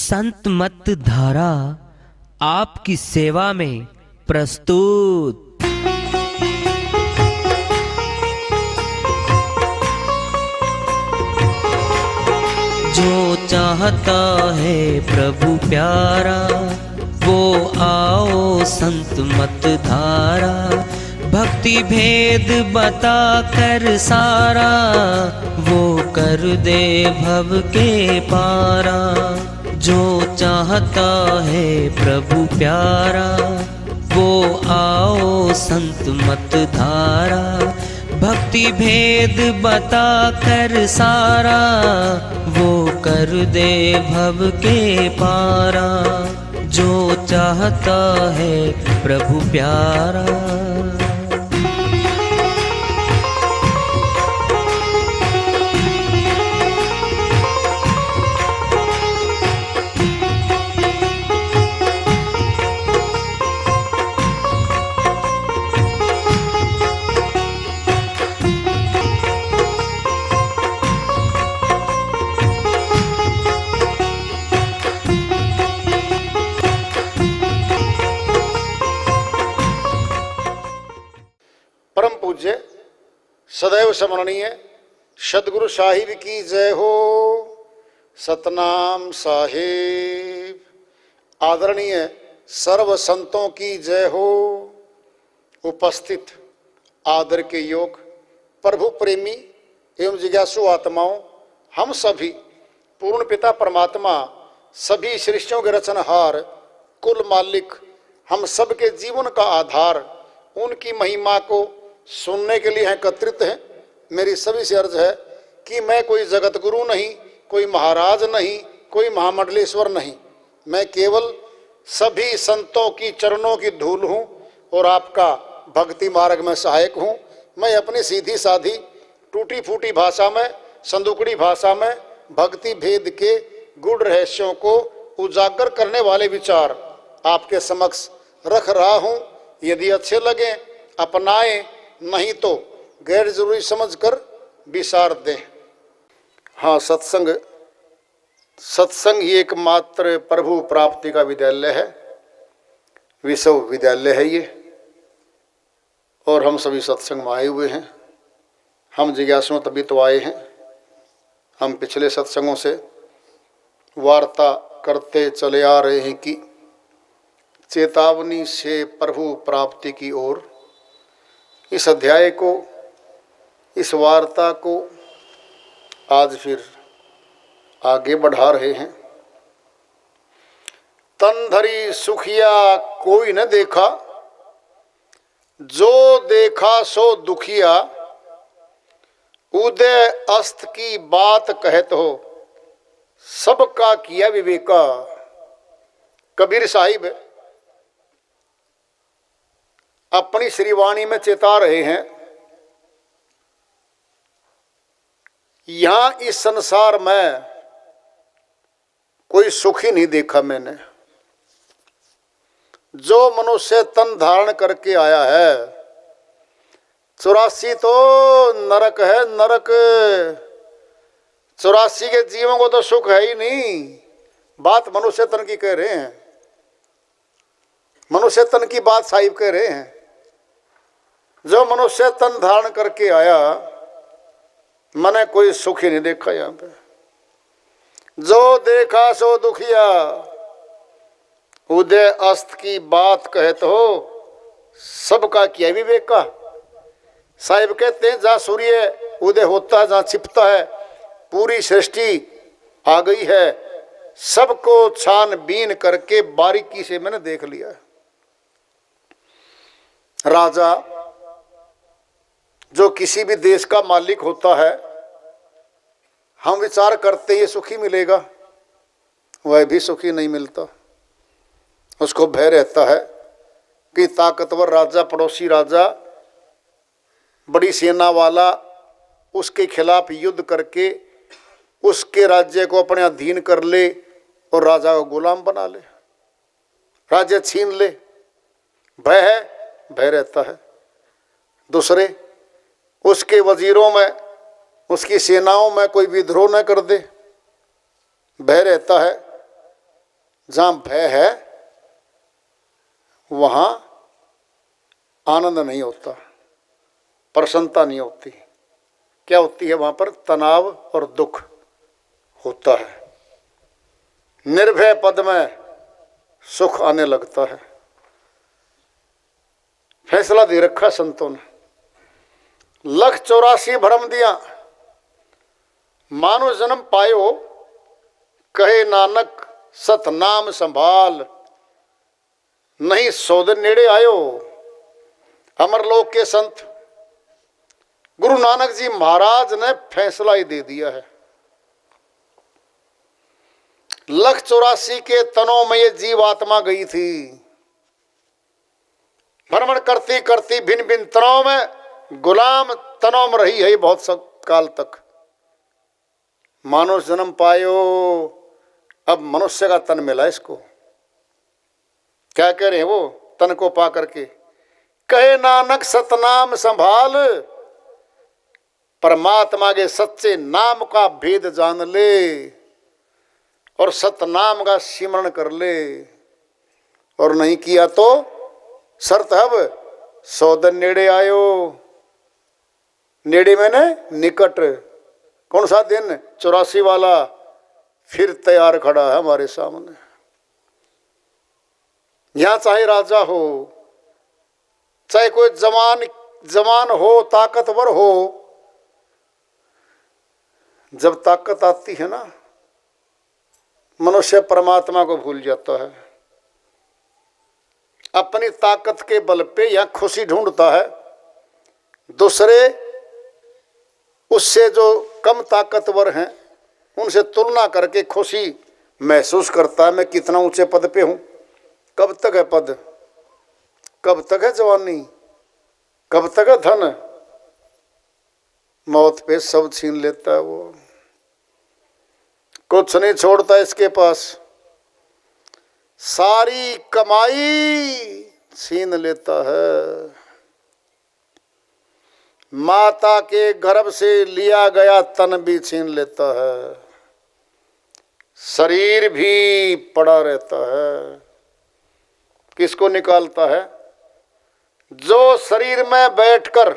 संत मत धारा आपकी सेवा में प्रस्तुत। जो चाहता है प्रभु प्यारा वो आओ संत मत धारा। भक्ति भेद बता कर सारा वो कर दे भव के पारा। जो चाहता है प्रभु प्यारा वो आओ संत मत धारा। भक्ति भेद बता कर सारा वो कर दे भव के पारा। जो चाहता है प्रभु प्यारा। परम पूज्य सदैव स्मरणीय सदगुरु साहिब की जय हो। सतनाम साहिब। आदरणीय सर्व संतों की जय हो। उपस्थित आदर के योग प्रभु प्रेमी एवं जिज्ञासु आत्माओं, हम सभी पूर्ण पिता परमात्मा सभी सृष्टियों के रचनहार कुल मालिक हम सबके जीवन का आधार उनकी महिमा को सुनने के लिए एकत्रित हैं। मेरी सभी से अर्ज है कि मैं कोई जगत गुरु नहीं, कोई महाराज नहीं, कोई महामंडलेश्वर नहीं। मैं केवल सभी संतों की चरणों की धूल हूँ और आपका भक्ति मार्ग में सहायक हूँ। मैं अपनी सीधी साधी टूटी फूटी भाषा में, संदुकड़ी भाषा में भक्ति भेद के गूढ़ रहस्यों को उजागर करने वाले विचार आपके समक्ष रख रहा हूँ। यदि अच्छे लगे अपनाएं, नहीं तो गैर जरूरी समझकर विसार दें। हाँ, सत्संग ही एकमात्र प्रभु प्राप्ति का विद्यालय है, विश्वविद्यालय है ये। और हम सभी सत्संग में आए हुए हैं। हम जिज्ञासु तभी तो आए हैं। हम पिछले सत्संगों से वार्ता करते चले आ रहे हैं कि चेतावनी से प्रभु प्राप्ति की ओर। इस अध्याय को, इस वार्ता को आज फिर आगे बढ़ा रहे हैं। तन धरी सुखिया कोई न देखा, जो देखा सो दुखिया। उदय अस्त की बात कहत हो, सबका किया विवेका। कबीर साहिब अपनी श्रीवाणी में चेता रहे हैं, यहां इस संसार में कोई सुखी नहीं देखा मैंने। जो मनुष्य तन धारण करके आया है, 84 तो नरक है, नरक। 84 के जीवों को तो सुख है ही नहीं। बात मनुष्य तन की कह रहे हैं, मनुष्य तन की बात साहिब कह रहे हैं। जो मनुष्य तन धारण करके आया, मैंने कोई सुख ही नहीं देखा यहाँ पे। जो देखा सो दुखिया, उदय अस्त की बात कहते हो, सबका किया विवेका। साहिब कहते हैं जहाँ सूर्य उदय होता है, जहाँ छिपता है, पूरी सृष्टि आ गई है। सबको छानबीन करके बारीकी से मैंने देख लिया है। राजा जो किसी भी देश का मालिक होता है, हम विचार करते ये सुखी मिलेगा, वह भी सुखी नहीं मिलता। उसको भय रहता है कि ताकतवर राजा, पड़ोसी राजा, बड़ी सेना वाला उसके खिलाफ युद्ध करके उसके राज्य को अपने अधीन कर ले और राजा को गुलाम बना ले, राज्य छीन ले। भय है, भय रहता है। दूसरे, उसके वजीरों में, उसकी सेनाओं में कोई विद्रोह न कर दे, भय रहता है। जहां भय है वहां आनंद नहीं होता, प्रसन्नता नहीं होती। क्या होती है वहां पर? तनाव और दुख होता है। निर्भय पद में सुख आने लगता है। फैसला दे रखा संतों ने। 184 भरम दिया, मानो जन्म पायो, कहे नानक सतनाम संभाल, नहीं सौदन नेड़े आयो। अमरलोक के संत गुरु नानक जी महाराज ने फैसला ही दे दिया है। 184 के तनों में ये जीवात्मा गई थी, भ्रमण करती करती भिन्न भिन्न तनों में, गुलाम तनों में रही है बहुत काल तक। मानो जन्म पायो, अब मनुष्य का तन मिला इसको। क्या कह रहे हैं वो? तन को पा करके कहे नानक सतनाम संभाल, परमात्मा के सच्चे नाम का भेद जान ले और सतनाम का सिमरण कर ले। और नहीं किया तो शर्त अब सौदन नेड़े आयो। नेड़े मैंने निकट। कौन सा दिन? 84 वाला फिर तैयार खड़ा है हमारे सामने। यहां चाहे राजा हो, चाहे कोई जवान हो, ताकतवर हो, जब ताकत आती है ना, मनुष्य परमात्मा को भूल जाता है। अपनी ताकत के बल पे यहां खुशी ढूंढता है, दूसरे उससे जो कम ताकतवर हैं उनसे तुलना करके खुशी महसूस करता है, मैं कितना ऊंचे पद पे हूं। कब तक है पद? कब तक है जवानी? कब तक है धन? मौत पे सब छीन लेता है वो, कुछ नहीं छोड़ता इसके पास। सारी कमाई छीन लेता है। माता के गर्भ से लिया गया तन भी छीन लेता है। शरीर भी पड़ा रहता है। किसको निकालता है? जो शरीर में बैठकर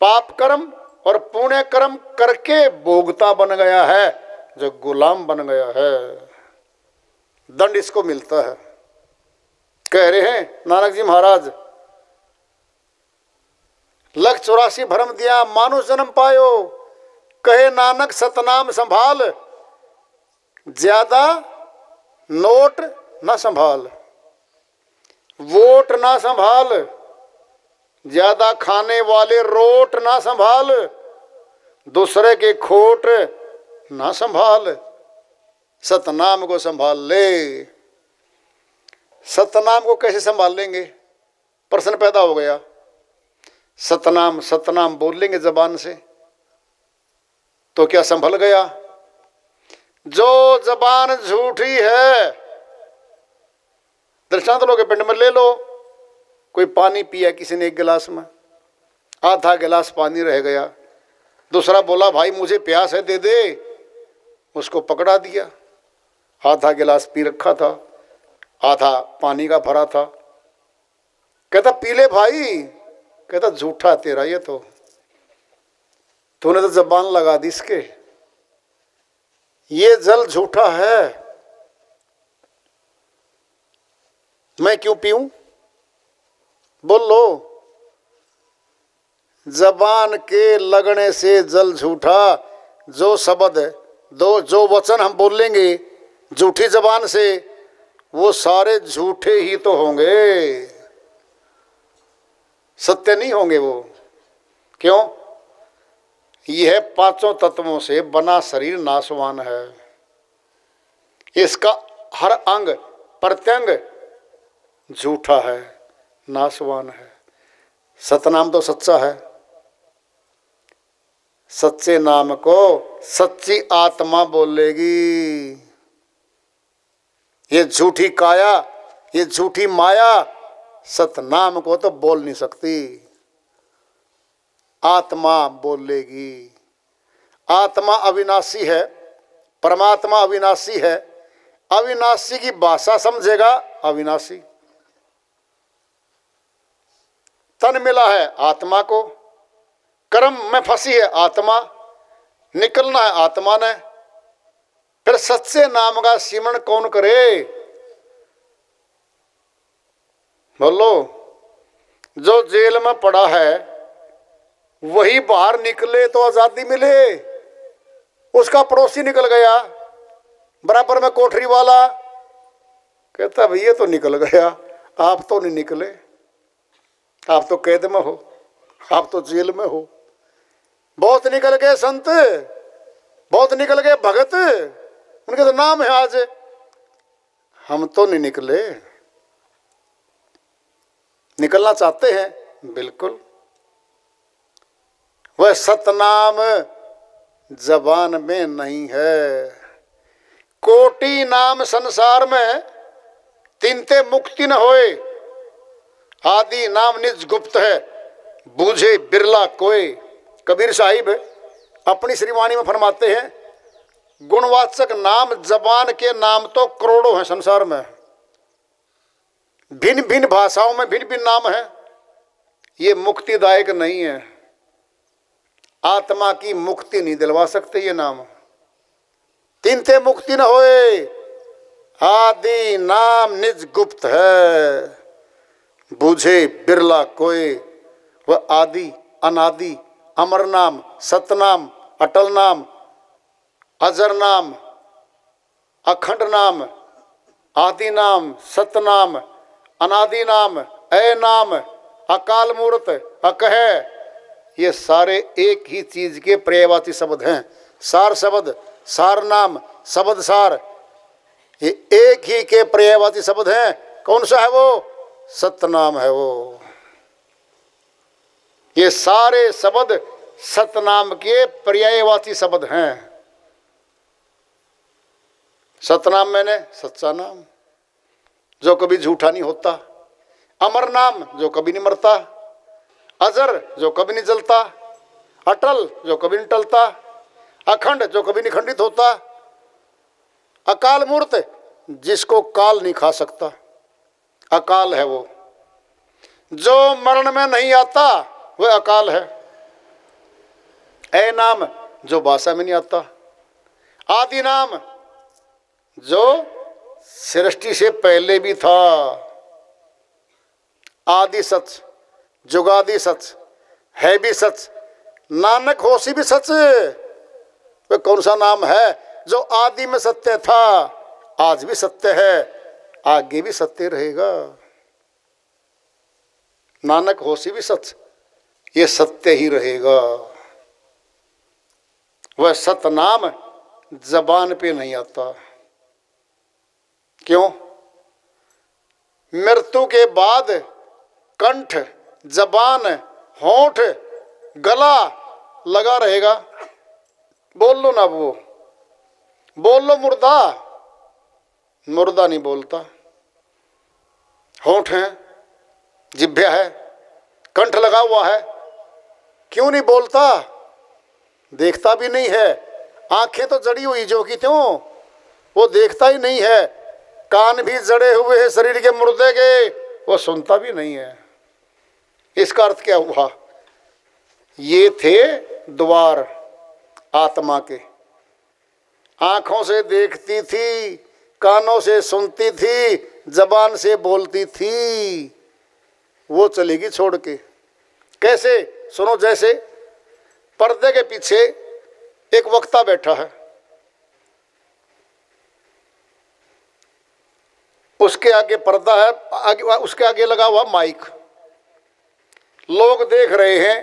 पाप कर्म और पुण्य कर्म करके भोगता बन गया है, जो गुलाम बन गया है, दंड इसको मिलता है। कह रहे हैं नानक जी महाराज, 184 भरम दिया, मानो जन्म पायो, कहे नानक सतनाम संभाल, ज्यादा नोट ना संभाल, वोट ना संभाल, ज्यादा खाने वाले रोट ना संभाल, दूसरे के खोट ना संभाल, सतनाम को संभाल ले। सतनाम को कैसे संभाल लेंगे? प्रश्न पैदा हो गया। सतनाम सतनाम बोल लेंगे जबान से तो क्या संभल गया? जो जबान झूठी है, दृष्टांत लोगे पिंड में ले लो। कोई पानी पिया किसी ने एक गिलास में, आधा गिलास पानी रह गया, दूसरा बोला भाई मुझे प्यास है दे दे, उसको पकड़ा दिया। आधा गिलास पी रखा था, आधा पानी का भरा था। कहता पी ले भाई। कहता झूठा तेरा ये तो, तूने तो जबान लगा दी इसके, ये जल झूठा है, मैं क्यों पीऊं? बोल लो। जबान के लगने से जल झूठा। जो शब्द जो वचन हम बोलेंगे झूठी जबान से, वो सारे झूठे ही तो होंगे, सत्य नहीं होंगे वो। क्यों? यह पांचों तत्वों से बना शरीर नाशवान है। इसका हर अंग प्रत्यंग झूठा है, नाशवान है। सतनाम तो सच्चा है। सच्चे नाम को सच्ची आत्मा बोलेगी। ये झूठी काया, ये झूठी माया सतनाम को तो बोल नहीं सकती। आत्मा बोलेगी। आत्मा अविनाशी है, परमात्मा अविनाशी है। अविनाशी की भाषा समझेगा अविनाशी। तन मिला है आत्मा को, कर्म में फंसी है आत्मा, निकलना है आत्मा ने। फिर सच्चे नाम का सिमरण कौन करे? बोलो। जो जेल में पड़ा है वही बाहर निकले तो आजादी मिले। उसका पड़ोसी निकल गया, बराबर में कोठरी वाला कहता भैया तो निकल गया, आप तो नहीं निकले, आप तो कैद में हो, आप तो जेल में हो। बहुत निकल गए संत, बहुत निकल गए भगत, उनके तो नाम है आज, हम तो नहीं निकले। निकलना चाहते हैं बिल्कुल। वह सतनाम जबान में नहीं है। कोटि नाम संसार में तिनते मुक्ति न होए। आदि नाम निज गुप्त है, बूझे बिरला कोय। कबीर साहिब अपनी श्रीवाणी में फरमाते हैं, गुणवाचक नाम जबान के नाम तो करोड़ों हैं संसार में, भिन्न भिन्न भाषाओं में भिन्न भिन्न नाम है। ये मुक्तिदायक नहीं है, आत्मा की मुक्ति नहीं दिलवा सकते ये नाम। तिनते मुक्ति न होए, आदि नाम निज गुप्त है, बूझे बिरला कोय। वह आदि अनादि अमर नाम, सतनाम, अटल नाम, अजर नाम, अखंड नाम, आदि नाम, सतनाम, अनादि नाम, ए नाम, अकाल मूर्त, अकह, ये सारे एक ही चीज के पर्यायवाची शब्द हैं। सार शब्द, सार नाम, शब्द सार, ये एक ही के पर्यायवाची शब्द हैं। कौन सा है वो? सतनाम है वो। ये सारे शब्द सतनाम के पर्यायवाची शब्द हैं। सतनाम मैंने सच्चा नाम, जो कभी झूठा नहीं होता। अमर नाम, जो कभी नहीं मरता। अजर, जो कभी नहीं जलता। अटल, जो कभी नहीं टलता। अखंड, जो कभी नहीं खंडित होता। अकाल मूर्त, जिसको काल नहीं खा सकता, अकाल है वो। जो मरण में नहीं आता वह अकाल है। ए नाम, जो भाषा में नहीं आता। आदि नाम, जो सृष्टि से पहले भी था। आदि सच, जुगादि सच, है भी सच, नानक होसी भी सच। वह कौन सा नाम है? जो आदि में सत्य था, आज भी सत्य है, आगे भी सत्य रहेगा। नानक होसी भी सच, ये सत्य ही रहेगा। वह सतनाम जबान पे नहीं आता। क्यों? मृत्यु के बाद कंठ, जबान, होंठ, गला लगा रहेगा। बोल लो ना, वो बोल लो। मुर्दा, मुर्दा नहीं बोलता। होंठ है, जिह्वा है, कंठ लगा हुआ है, क्यों नहीं बोलता? देखता भी नहीं है। आंखें तो जड़ी हुई जो की त्यों, वो देखता ही नहीं है। कान भी जड़े हुए हैं शरीर के मुर्दे के, वो सुनता भी नहीं है। इसका अर्थ क्या हुआ? ये थे द्वार आत्मा के। आंखों से देखती थी, कानों से सुनती थी, जबान से बोलती थी, वो चलेगी छोड़ के। कैसे? सुनो। जैसे पर्दे के पीछे एक वक्ता बैठा है, उसके आगे पर्दा है, उसके आगे लगा हुआ माइक, लोग देख रहे हैं,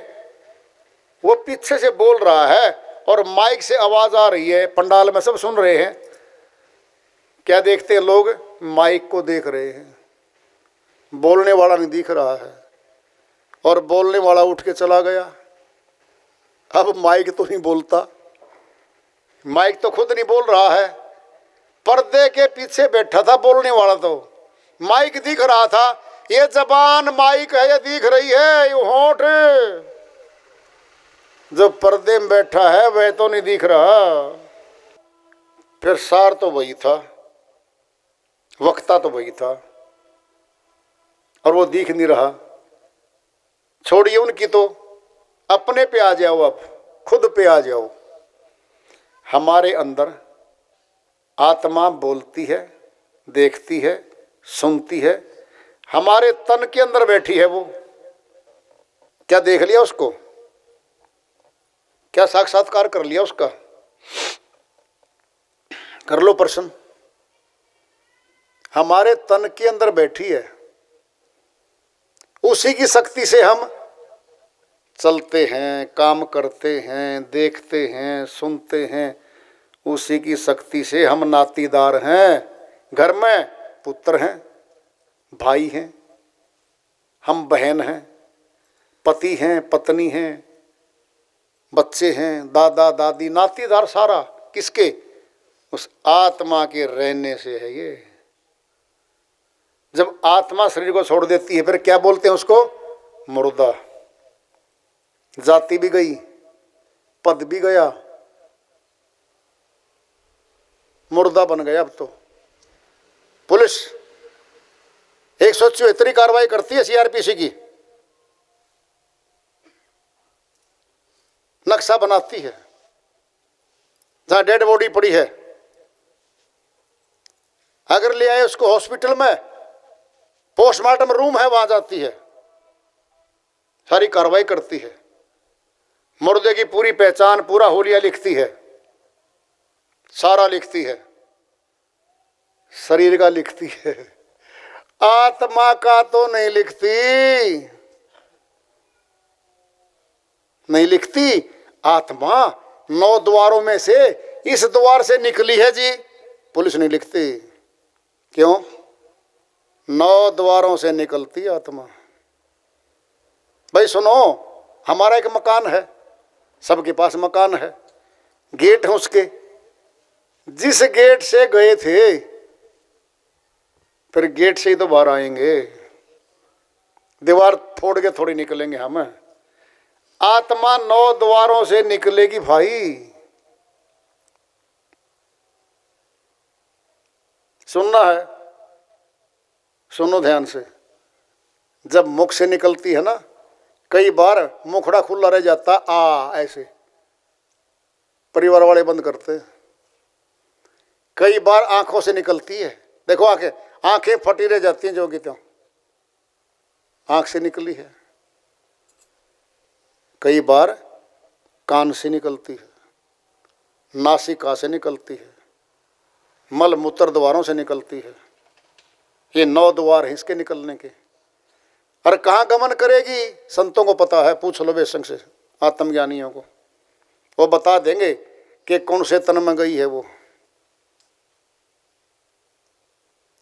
वो पीछे से बोल रहा है और माइक से आवाज आ रही है, पंडाल में सब सुन रहे हैं। क्या देखते हैं लोग? माइक को देख रहे हैं, बोलने वाला नहीं दिख रहा है। और बोलने वाला उठ के चला गया। अब माइक तो नहीं बोलता, माइक तो खुद नहीं बोल रहा है। पर्दे के पीछे बैठा था बोलने वाला, तो माइक दिख रहा था। ये जबान माइक है, ये दिख रही है, ये होंठ। जो पर्दे में बैठा है वह तो नहीं दिख रहा। फिर सार तो वही था। वक्ता तो वही था और वो दिख नहीं रहा। छोड़िए उनकी, तो अपने पे आ जाओ, अब खुद पे आ जाओ। हमारे अंदर आत्मा बोलती है, देखती है, सुनती है। हमारे तन के अंदर बैठी है वो। क्या देख लिया उसको? क्या साक्षात्कार कर लिया उसका? कर लो प्रश्न। हमारे तन के अंदर बैठी है, उसी की शक्ति से हम चलते हैं, काम करते हैं, देखते हैं, सुनते हैं। उसी की शक्ति से हम नातीदार हैं। घर में पुत्र हैं, भाई हैं, हम बहन हैं, पति हैं, पत्नी हैं, बच्चे हैं, दादा दादी, नातीदार सारा किसके? उस आत्मा के रहने से है ये। जब आत्मा शरीर को छोड़ देती है फिर क्या बोलते हैं उसको? मुर्दा। जाति भी गई, पद भी गया, मुर्दा बन गया। अब तो पुलिस 174 कार्रवाई करती है सीआरपीसी की, नक्शा बनाती है। जहां डेड बॉडी पड़ी है अगर ले आए उसको हॉस्पिटल में, पोस्टमार्टम रूम है, वहां जाती है, सारी कार्रवाई करती है। मुर्दे की पूरी पहचान, पूरा होलिया लिखती है, सारा लिखती है, शरीर का लिखती है, आत्मा का तो नहीं लिखती। नहीं लिखती। आत्मा 9 द्वारों में से इस द्वार से निकली है जी, पुलिस नहीं लिखती। क्यों? 9 द्वारों से निकलती आत्मा। भाई सुनो, हमारा एक मकान है, सबके पास मकान है, गेट है उसके। जिस गेट से गए थे फिर गेट से ही तो बाहर आएंगे, दीवार फोड़ के थोड़ी निकलेंगे हम। आत्मा 9 द्वारों से निकलेगी भाई। सुनना है, सुनो ध्यान से। जब मुख से निकलती है ना, कई बार मुखड़ा खुला रह जाता, ऐसे परिवार वाले बंद करते। कई बार आंखों से निकलती है, देखो आंखें फटी रह जाती हैं जो कि त्यों, आंख से निकली है। कई बार कान से निकलती है, नासिका से निकलती है, मल मूत्र द्वारों से निकलती है। ये 9 द्वार हैं इसके निकलने के। और कहाँ गमन करेगी? संतों को पता है, पूछ लो बेशंग से, आत्मज्ञानियों को, वो बता देंगे कि कौन से तन में गई है वो।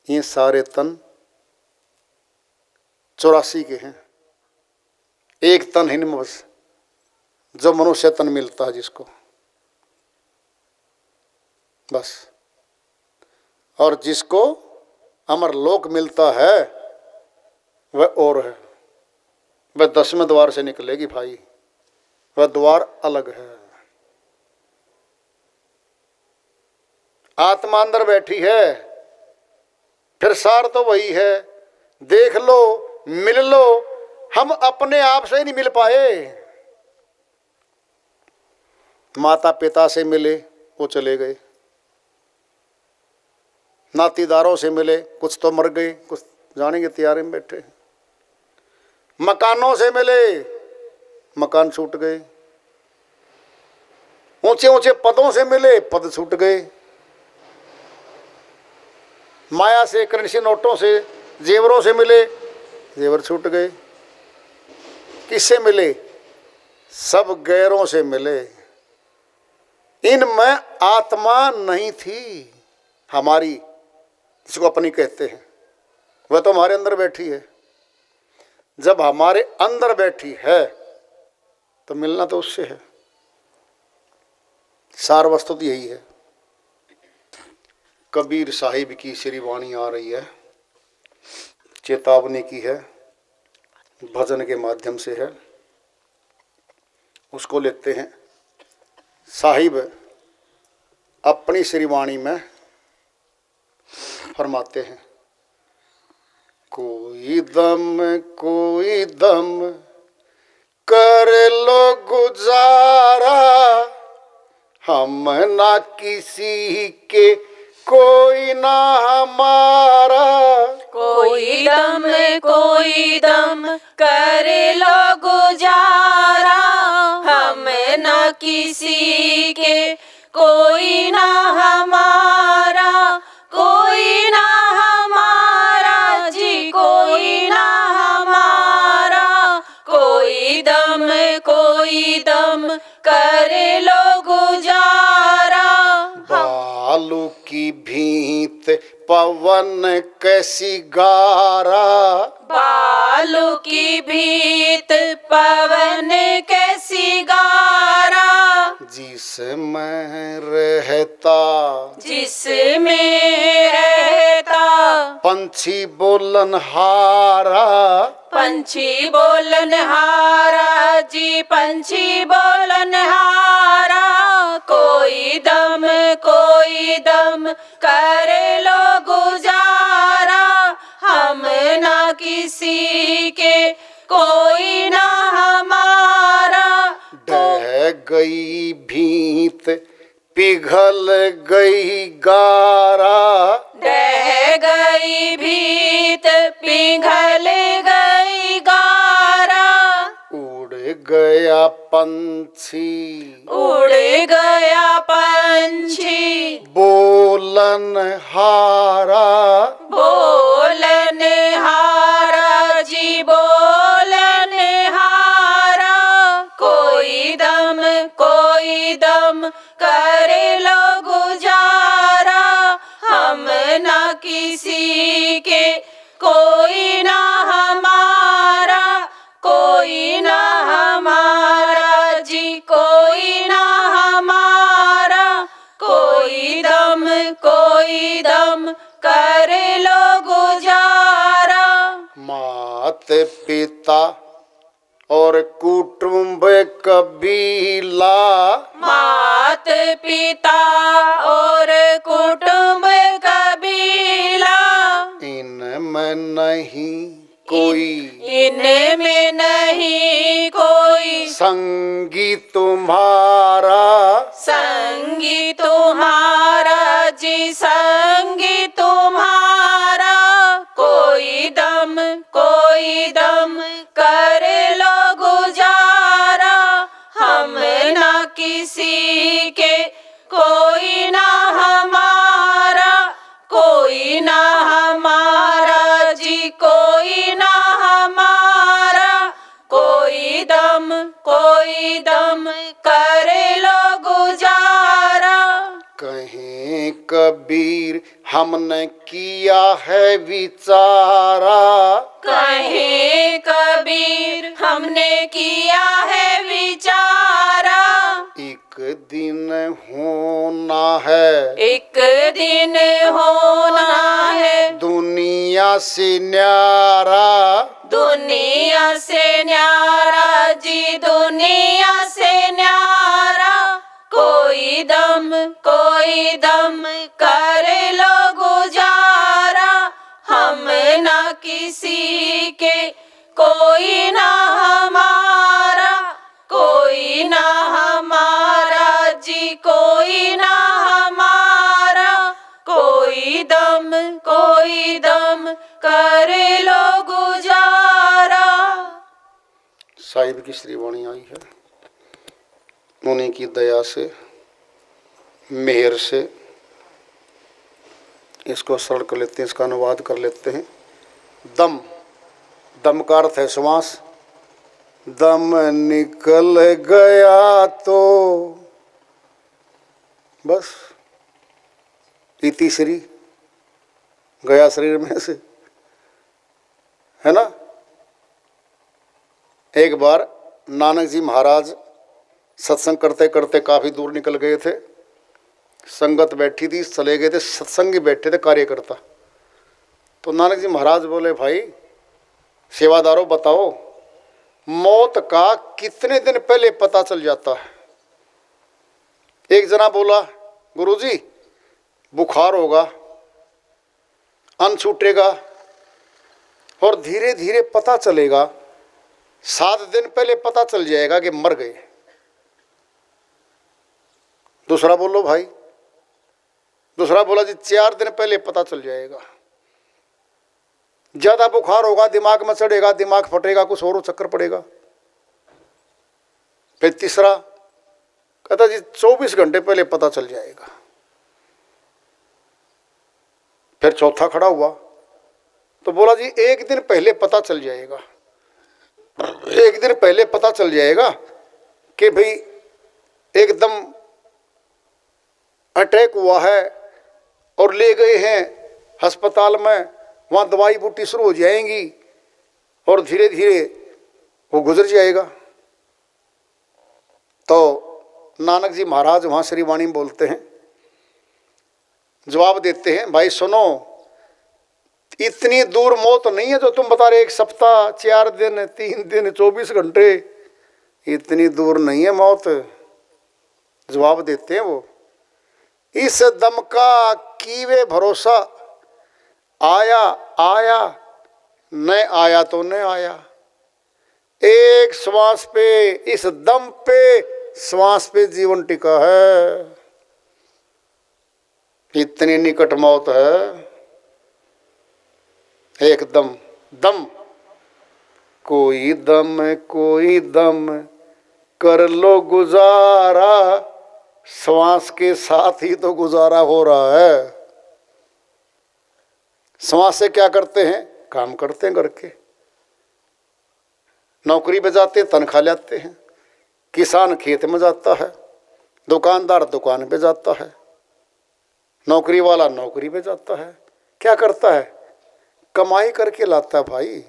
ये सारे तन 84 के हैं, एक तन ही नहीं बस, जो मनुष्य तन मिलता है जिसको, बस। और जिसको अमरलोक मिलता है वह और है, वह 10वें द्वार से निकलेगी भाई, वह द्वार अलग है। आत्मा अंदर बैठी है, फिर सार तो वही है। देख लो, मिल लो, हम अपने आप से ही नहीं मिल पाए। माता पिता से मिले, वो चले गए। नातीदारों से मिले, कुछ तो मर गए, कुछ जाने के तैयारी में बैठे। मकानों से मिले, मकान छूट गए। ऊंचे ऊंचे पदों से मिले, पद छूट गए। माया से, करेंसी नोटों से, जेवरों से मिले, जेवर छूट गए। किससे मिले? सब गैरों से मिले। इनमें आत्मा नहीं थी हमारी, जिसको अपनी कहते हैं, वह तो हमारे अंदर बैठी है। जब हमारे अंदर बैठी है तो मिलना तो उससे है। सार वस्तु तो यही है। कबीर साहिब की श्री वाणी आ रही है, चेतावनी की है, भजन के माध्यम से है, उसको लेते हैं। साहिब अपनी श्री वाणी में फरमाते हैं, कोई दम कर लो गुजारा, हम ना किसी के कोई ना हमारा। कोई दम कर लो गुजारा, हम न किसी के कोई ना हमारा, कोई ना हमारा जी, कोई ना हमारा। कोई दम कर लो गुजारा। बालू की भींत पवन कैसी गारा, बालू की भीत पवन कैसी गारा। जिसमें रहता जिसमें रहता पंछी बोलनहारा, पंछी बोलनहारा जी, पंछी बोलनहारा। कोई दम कर लो गुजारा, हम ना किसी के कोई ना हमारा। ढह गई भींत पिघल गई गारा, ढह गई भीत पिघल गई गारा। उड़ गया पंछी उड़ गया पंछी बोलनहारा, बोलनहारा जी, बोलनहारा। कोई दम कर लो गुजारा, हम ना किसी के कोई ना हमारा, कोई ना हमारा जी, कोई ना हमारा। कोई दम कर लो गुजारा। मात पिता और कुटुंब कबीला, मात पिता और कुटुंब कबीला। इनमें नहीं कोई इनमें नहीं कोई संगी तुम्हारा, संगी तुम्हारा जी, संगी तुम्हारा। कोई दम कर लो गुजारा, हम ना किसी के कोई ना हमारा, कोई ना हमारा जी, कोई ना हमारा। कोई दम कर लो गुजारा। कहीं कबीर हमने किया है विचारा, कहीं कबीर हमने किया है विचारा। एक दिन होना है, एक दिन होना है दुनिया से न्यारा, दुनिया से न्यारा जी, दुनिया से न्यारा। कोई दम कर लो गुजारा, हम ना किसी के कोई ना हमारा, कोई ना हमारा जी, कोई ना हमारा। कोई दम कर लो गुजारा। साहिब की श्रीवाणी आई है, उन्हीं की दया से मेहर से इसको सरल कर लेते हैं, इसका अनुवाद कर लेते हैं। दम का अर्थ है श्वास। दम निकल गया तो बस इति श्री गया शरीर में से, है ना। एक बार नानक जी महाराज सत्संग करते करते काफ़ी दूर निकल गए थे, संगत बैठी थी, चले गए थे, सत्संगी बैठे थे कार्यकर्ता। तो नानक जी महाराज बोले, भाई सेवादारों बताओ, मौत का कितने दिन पहले पता चल जाता है। एक जना बोला, गुरुजी बुखार होगा, अन्न छूटेगा, और धीरे धीरे पता चलेगा, 7 दिन पहले पता चल जाएगा कि मर गए। दूसरा बोलो भाई, दूसरा बोला जी 4 दिन पहले पता चल जाएगा। ज्यादा बुखार होगा, दिमाग में चढ़ेगा, दिमाग फटेगा, कुछ और चक्कर पड़ेगा। फिर तीसरा कहता जी 24 घंटे पहले पता चल जाएगा। फिर चौथा खड़ा हुआ तो बोला जी 1 दिन पहले पता चल जाएगा। 1 दिन पहले पता चल जाएगा कि भाई एकदम अटैक हुआ है और ले गए हैं अस्पताल में, वहाँ दवाई बूटी शुरू हो जाएंगी और धीरे धीरे वो गुजर जाएगा। तो नानक जी महाराज वहाँ श्री वाणी में बोलते हैं, जवाब देते हैं, भाई सुनो, इतनी दूर मौत नहीं है जो तुम बता रहे, 1 सप्ताह, 4 दिन, 3 दिन, 24 घंटे, इतनी दूर नहीं है मौत। जवाब देते हैं वो, इस दम का कीवे भरोसा, आया आया, न आया तो न आया। एक श्वास पे, इस दम पे, श्वास पे जीवन टिका है। इतनी निकट मौत है, एकदम दम। कोई दम कर लो गुजारा, श्वास के साथ ही तो गुजारा हो रहा है। श्वास से क्या करते हैं? काम करते हैं घर के, नौकरी पे जाते हैं, तनख्वाह लेते हैं, किसान खेत में जाता है, दुकानदार दुकान पे जाता है, नौकरी वाला नौकरी पे जाता है। क्या करता है? कमाई करके लाता है भाई।